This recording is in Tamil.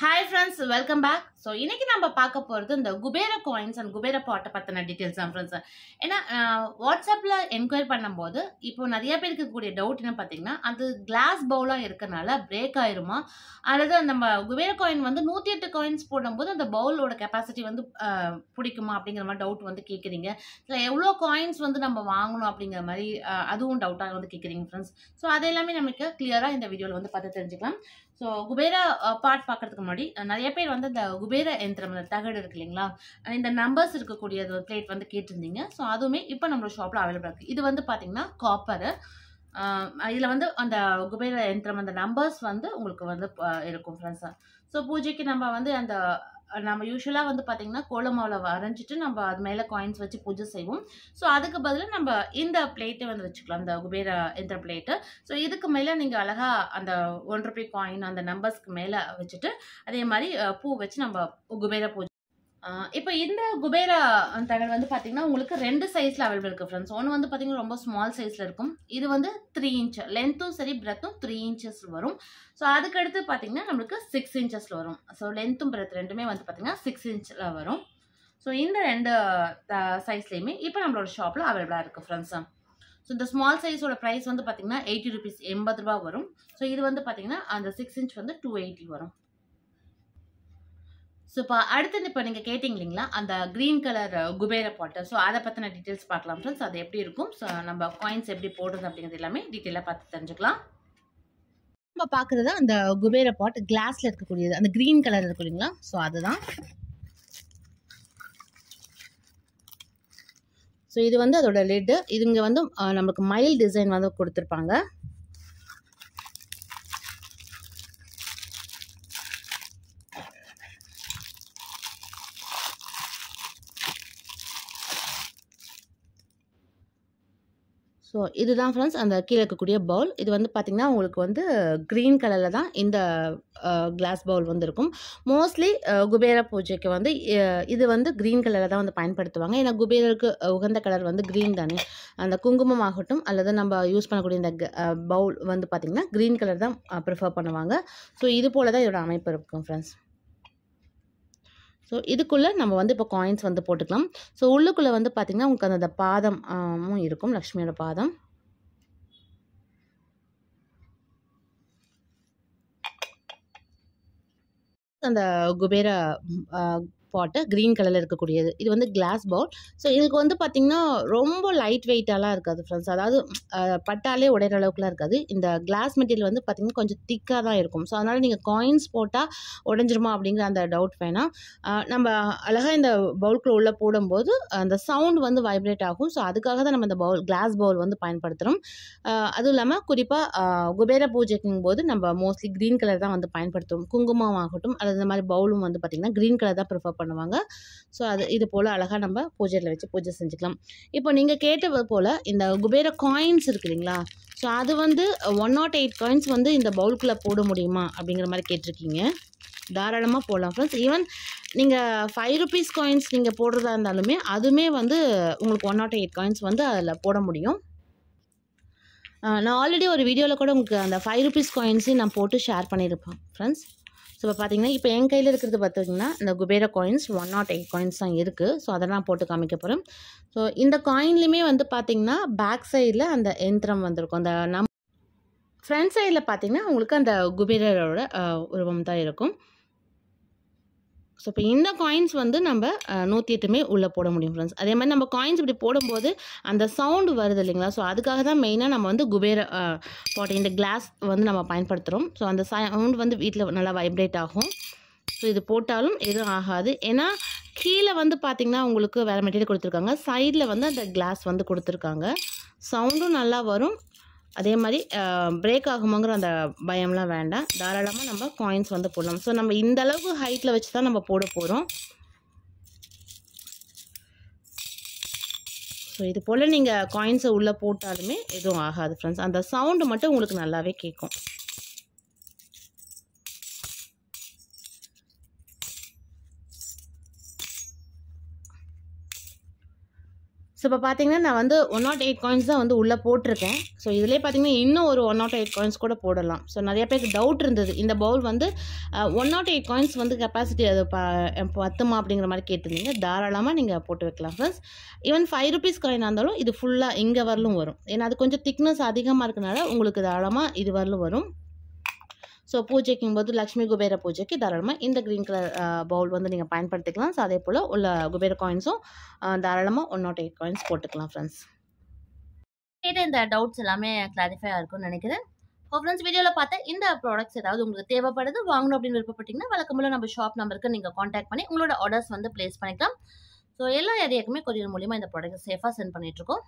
Hi friends, welcome back. So இன்னைக்கு நம்ம பார்க்க போறது இந்த குபேர காயின்ஸ் அண்ட் குபேர பாட்டை பத்தின டீடைல்ஸ் தான் ஃப்ரெண்ட்ஸ். ஏன்னா வாட்ஸ்அப்ல என்கொயரி பண்ணும்போது இப்போ நிறைய பேருக்கு இருக்கக்கூடிய டவுட் என்ன பார்த்தீங்கன்னா, அது கிளாஸ் பவுலா இருக்கனால பிரேக் ஆயிருமா, அல்லது நம்ம குபேர காயின் வந்து 108 காயின்ஸ் போடும்போது அந்த பவுலோட கெப்பாசிட்டி வந்து பிடிக்குமா அப்படிங்கிற மாதிரி டவுட் வந்து கேட்குறீங்க. இல்லை எவ்வளோ காயின்ஸ் வந்து நம்ம வாங்கணும் அப்படிங்கிற மாதிரி அதுவும் டவுட்டாக வந்து கேட்குறீங்க ஃப்ரெண்ட்ஸ். ஸோ அது எல்லாமே நமக்கு கிளியராக இந்த வீடியோவில் வந்து பார்த்து தெரிஞ்சுக்கலாம். ஸோ குபேரா பார்ட் பார்க்கறதுக்கு முன்னாடி நிறைய பேர் வந்து இந்த குபேர யந்திரம் தகடு இருக்கு இல்லைங்களா, இந்த நம்பர்ஸ் இருக்கக்கூடிய பிளேட் வந்து கேட்டிருந்தீங்க. ஸோ அதுவுமே இப்போ நம்மளோட ஷாப்பில் அவைலபிள் இருக்குது. இது வந்து பார்த்தீங்கன்னா காப்பரு. இதில் வந்து அந்த குபேர யந்திரம் அந்த நம்பர்ஸ் வந்து உங்களுக்கு வந்து இருக்கும் ஃப்ரெண்ட்ஸ். ஸோ பூஜைக்கு நம்ம வந்து நம்ம யூஸ்வலாக வந்து பார்த்தீங்கன்னா கோலமாவில் வரைஞ்சிட்டு நம்ம அது மேலே காயின்ஸ் வச்சு பூஜை செய்வோம். ஸோ அதுக்கு பதிலாக நம்ம இந்த பிளேட்டை வந்து வச்சுக்கலாம், இந்த குபேர யந்திர பிளேட்டு. ஸோ இதுக்கு மேலே நீங்கள் அழகாக அந்த ₹1 காயின் அந்த நம்பர்ஸ்க்கு மேலே வச்சுட்டு அதே மாதிரி பூ வச்சு நம்ம குபேர பூஜை. இப்போ இந்த குபேரா தகடு வந்து பார்த்தீங்கன்னா உங்களுக்கு 2 சைஸில் அவைலபிள் இருக்குது ஃப்ரெண்ட்ஸ். ஒன்று வந்து பார்த்தீங்கன்னா ரொம்ப ஸ்மால் சைஸில் இருக்கும். இது வந்து 3 இன்ச் லென்த்தும் சரி பிரெத்தும் 3 இன்ச்சஸ் வரும். ஸோ அதுக்கடுத்து பார்த்தீங்கன்னா நம்மளுக்கு 6 இன்ச்சஸில் வரும். ஸோ லென்த்தும் பிரெத் ரெண்டுமே வந்து பார்த்தீங்கன்னா 6 இன்ச்சில் வரும். ஸோ இந்த 2 சைஸ்லேயுமே இப்போ நம்மளோட ஷாப்பில் அவைலபிளாக இருக்குது ஃப்ரெண்ட்ஸ். ஸோ இந்த ஸ்மால் சைஸோட ப்ரைஸ் வந்து பார்த்தீங்கன்னா ₹80 ₹80 வரும். ஸோ இது வந்து பார்த்தீங்கன்னா அந்த 6 இன்ச் வந்து $280 வரும். ஸோ இப்போ அடுத்தது இப்போ நீங்கள் கேட்டிங்க இல்லைங்களா அந்த க்ரீன் கலர் குபேர பாட்டு. ஸோ அதை பற்றின டீட்டெயில்ஸ் பார்க்கலாம் ஃப்ரெண்ட்ஸ். அது எப்படி இருக்கும், ஸோ நம்ம காயின்ஸ் எப்படி போடுறது அப்படிங்கிறது எல்லாமே டீட்டெயிலாக பார்த்து தெரிஞ்சுக்கலாம். நம்ம பார்க்குறது அந்த குபேர பாட் கிளாஸில் இருக்கக்கூடியது, அந்த க்ரீன் கலர் இருக்கு இல்லைங்களா, ஸோ அதுதான். ஸோ இது வந்து அதோட லிட்டு. இதுங்க வந்து நம்மளுக்கு மயில் டிசைன் வந்து கொடுத்துருப்பாங்க. ஸோ இதுதான் ஃப்ரெண்ட்ஸ் அந்த கீழே இருக்கக்கூடிய பவுல். இது வந்து பார்த்திங்கன்னா உங்களுக்கு வந்து க்ரீன் கலரில் தான் இந்த கிளாஸ் பவுல் வந்து இருக்கும். மோஸ்ட்லி குபேர பூஜைக்கு வந்து இது வந்து க்ரீன் கலரில் தான் வந்து பயன்படுத்துவாங்க. ஏன்னா குபேரருக்கு உகந்த கலர் வந்து க்ரீன் தானே. அந்த குங்குமம் ஆகட்டும் அல்லது நம்ம யூஸ் பண்ணக்கூடிய இந்த பவுல் வந்து பார்த்திங்கன்னா க்ரீன் கலர் தான் ப்ரிஃபர் பண்ணுவாங்க. ஸோ இது போல் தான் இதோட அமைப்பு இருக்கும் ஃப்ரெண்ட்ஸ். ஸோ இதுக்குள்ளே நம்ம வந்து இப்போ காயின்ஸ் வந்து போட்டுக்கலாம். ஸோ உள்ளுக்குள்ளே வந்து பார்த்திங்கன்னா உங்களுக்கு அந்த பாதமும் இருக்கும், லக்ஷ்மியோட பாதம். அந்த குபேர பாட்டு க்ரீன் கலரில் இருக்கக்கூடியது. இது வந்து கிளாஸ் பவுல். ஸோ இதுக்கு வந்து பார்த்திங்கன்னா ரொம்ப லைட் வெயிட்டாலாம் இருக்காது ஃப்ரெண்ட்ஸ். அதாவது பட்டாலே உடையிற அளவுக்குலாம் இருக்காது. இந்த கிளாஸ் மெட்டீரியல் வந்து பார்த்திங்கன்னா கொஞ்சம் திக்காக தான் இருக்கும். ஸோ அதனால் நீங்கள் காயின்ஸ் போட்டால் உடஞ்சிருமா அப்படிங்கிற அந்த டவுட் வேணாம். நம்ம அழகாக இந்த பவுலுக்குள்ளே உள்ளே போடும்போது அந்த சவுண்ட் வந்து வைப்ரேட் ஆகும். ஸோ அதுக்காக தான் நம்ம இந்த கிளாஸ் பவுல் வந்து பயன்படுத்துகிறோம். அதுவும் இல்லாமல் குறிப்பாக குபேர பூஜைக்கும் போது நம்ம மோஸ்ட்லி க்ரீன் கலர் தான் வந்து பயன்படுத்துவோம். குங்குமம் ஆகட்டும் அல்லது இந்த மாதிரி பவுலும் வந்து பார்த்திங்கன்னா க்ரீன் கலர் தான் ப்ரிஃபர் பண்ணுவாங்க. ஸோ இது போல் அழகாக நம்ம பூஜையில் வச்சு பூஜை செஞ்சுக்கலாம். இப்போ நீங்கள் கேட்டது போல் இந்த குபேர காயின்ஸ் இருக்கு இல்லைங்களா, ஸோ அது வந்து 108 காயின்ஸ் வந்து இந்த பவுலுக்குள்ளே போட முடியுமா அப்படிங்கிற மாதிரி கேட்டிருக்கீங்க. தாராளமாக போடலாம் ஃப்ரெண்ட்ஸ். ஈவன் நீங்கள் ₹5 காயின்ஸ் நீங்கள் போடுறதா இருந்தாலுமே அதுவுமே வந்து உங்களுக்கு 108 காயின்ஸ் வந்து அதில் போட முடியும். நான் ஆல்ரெடி ஒரு வீடியோவில் கூட உங்களுக்கு அந்த ₹5 காயின்ஸையும் நான் போட்டு ஷேர் பண்ணியிருப்பேன் ஃப்ரெண்ட்ஸ். ஸோ இப்போ பார்த்தீங்கன்னா இப்போ என் கையில் இருக்கிறது பார்த்தீங்கன்னா இந்த குபேர காயின்ஸ் 108 காயின்ஸ் தான் இருக்குது. ஸோ அதை நான் போட்டு காமிக்க போகிறேன். ஸோ இந்த காயின்லேயுமே வந்து பார்த்திங்கன்னா பேக் சைடில் அந்த யந்திரம் வந்திருக்கும். அந்த ஃப்ரண்ட் சைடில் பார்த்திங்கன்னா உங்களுக்கு அந்த குபேரரோட உருவம் தான் இருக்கும். ஸோ இப்போ இந்த காயின்ஸ் வந்து நம்ம 108மே உள்ளே போட முடியும் ஃப்ரெண்ட்ஸ். அதே மாதிரி நம்ம காயின்ஸ் இப்படி போடும்போது அந்த சவுண்டு வருது இல்லைங்களா, ஸோ அதுக்காக தான் மெயினாக நம்ம வந்து குபேர பாட் இந்த கிளாஸ் வந்து நம்ம பயன்படுத்துகிறோம். ஸோ அந்த சவுண்ட் வந்து வீட்டில் நல்லா வைப்ரேட் ஆகும். ஸோ இது போட்டாலும் எதுவும் ஆகாது. ஏன்னா கீழே வந்து பார்த்திங்கன்னா உங்களுக்கு வேறு மெட்டீரியல் கொடுத்துருக்காங்க, சைடில் வந்து அந்த கிளாஸ் வந்து கொடுத்துருக்காங்க. சவுண்டும் நல்லா வரும். அதே மாதிரி பிரேக் ஆகுமோங்கிற அந்த பயம்லாம் வேண்டாம். தாராளமாக நம்ம காயின்ஸ் வந்து போடலாம். ஸோ நம்ம இந்த அளவுக்கு ஹைட்டில் வச்சு தான் நம்ம போட போகிறோம். ஸோ இது போல் நீங்கள் காயின்ஸை உள்ளே போட்டாலுமே எதுவும் ஆகாது ஃப்ரெண்ட்ஸ். அந்த சவுண்டு மட்டும் உங்களுக்கு நல்லாவே கேட்கும். ஸோ இப்போ பார்த்தீங்கன்னா நான் வந்து 108 காயின்ஸ் தான் வந்து உள்ளே போட்டிருக்கேன். ஸோ இதிலே பார்த்தீங்கன்னா இன்னும் ஒரு 108 காயின்ஸ் கூட போடலாம். ஸோ நிறைய பேருக்கு டவுட் இருந்தது, இந்த பவுல் வந்து 108 காயின்ஸ் வந்து கெப்பாசிட்டி அது பத்துமா அப்படிங்கிற மாதிரி கேட்டிருந்தீங்க. தாராளமாக நீங்கள் போட்டு வைக்கலாம் ஃப்ரெண்ட்ஸ். ஈவன் 5 ருபீஸ் காயினாக இருந்தாலும் இது ஃபுல்லாக இங்கே வரலும் வரும். ஏன்னா அது கொஞ்சம் திக்னஸ் அதிகமாக இருக்கனால உங்களுக்கு தாராளமாக இது வரலும் வரும். ஸோ பூஜைக்கும் போது லக்ஷ்மி குபேர பூஜைக்கு தாராளமாக இந்த க்ரீன் கலர் பவுல் வந்து நீங்கள் பயன்படுத்திக்கலாம். ஸோ அதே போல் உள்ள குபேர காயின்ஸும் தாராளமாக 108 காயின்ஸ் போட்டுக்கலாம் ஃப்ரெண்ட்ஸ். இந்த டவுட்ஸ் எல்லாமே கிளாரிஃபை இருக்கும்னு நினைக்கிறேன். ஃப்ரெண்ட்ஸ், வீடியோவில் பார்த்த இந்த ப்ராடக்ட்ஸ் ஏதாவது உங்களுக்கு தேவைப்படுது, வாங்கணும் அப்படின்னு விருப்பப்பட்டீங்கன்னா வழக்கம்போல நம்ம ஷாப் நம்பருக்கு நீங்கள் காண்டாக்ட் பண்ணி உங்களோட ஆர்டர்ஸ் வந்து பிளேஸ் பண்ணிக்கலாம். ஸோ எல்லா ஏரியாக்குமே கொரியர் மூலியமாக இந்த ப்ராடக்ட் சேஃபாக சென்ட் பண்ணிகிட்ருக்கோம்.